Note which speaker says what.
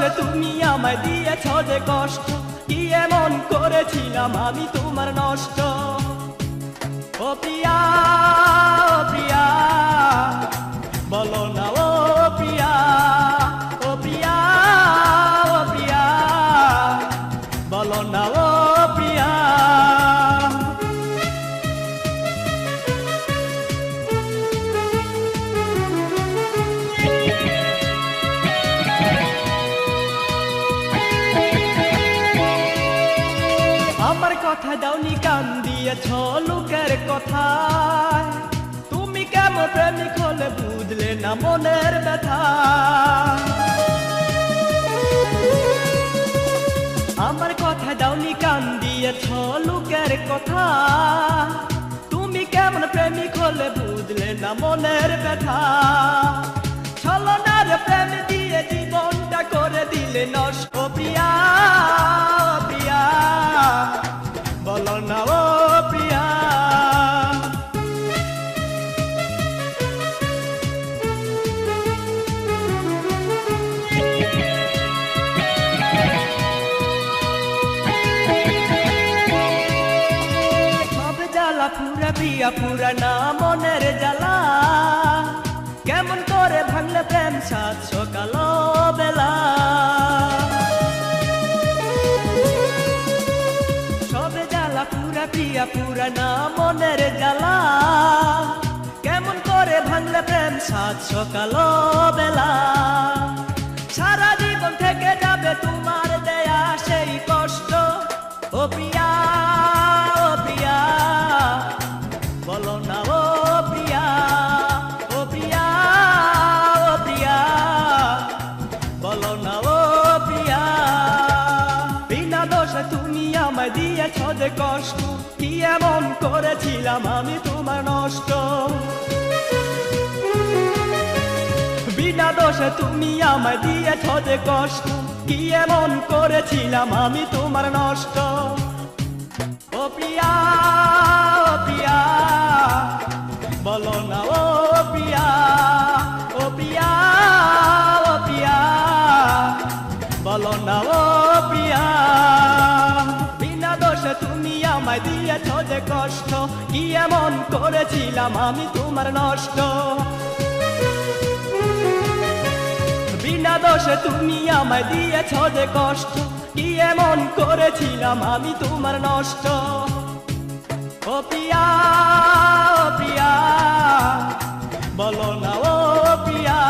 Speaker 1: দোষে তুমি আমায় দিয়েছ যে কষ্ট, কি এমন করেছিলাম আমি তোমার নষ্ট। ও প্রিয়া, ও প্রিয়া, বলো না ও প্রিয়া, ও প্রিয়া, ও প্রিয়া, বলো না ও প্রিয়া। আমার কথা দাওনি কান দিয়েছ লোকের কথায়, তুমি কেমন প্রেমিক হলে বুঝলে না মনের ব্যথা। আমার কথা দাওনি কান দিয়েছ লোকের কথা, তুমি কেমন প্রেমিক হলে বুঝলে না মনের ব্যথা। ছলনার প্রেম দিয়ে জীবনটা করে দিলে নষ্ট। ও প্রিয়া, ও প্রিয়া, বলো না ও প্রিয়া। সব জ্বালা পুরা প্রিয়া পুরা না মনের জ্বালা, কেমন করে ভাঙলে প্রেম সাত সকাল বেলা। সবে জ্বালা পুরা প্রিয়া পুরা না মনের জ্বালা, কেমন করে ভাঙলে প্রেম সাত সকাল বেলা। সারা জীবন থেকে যাবে তোমার দেয়া সেই কষ্ট। ও প্রিয়া, ও প্রিয়া, বলো না ও প্রিয়া, ও প্রিয়া, ও প্রিয়া, বলো না ও প্রিয়া। বিনা দোষে তুমি আমায় দিয়েছ যে কষ্ট, কি এমন করেছিলাম আমি তোমার নষ্ট। বিনা দোষে তুমি আমায় দিয়েছ যে কষ্ট, কি এমন করেছিলাম আমি তোমার নষ্ট। ও প্রিয়া, ও প্রিয়া, বলো না ও প্রিয়া, ও প্রিয়া, ও প্রিয়া, বলো না ও প্রিয়া। বিনা দোষে তুমি আমায় দিয়েছ যে কষ্ট, কি এমন করেছিলাম আমি তোমার নষ্ট। বিনা দোষে তুমি আমায় দিয়েছ যে কষ্ট, কি এমন করেছিলাম আমি তোমার নষ্ট। ও প্রিয়া, ও প্রিয়া, বলো না ও প্রিয়া।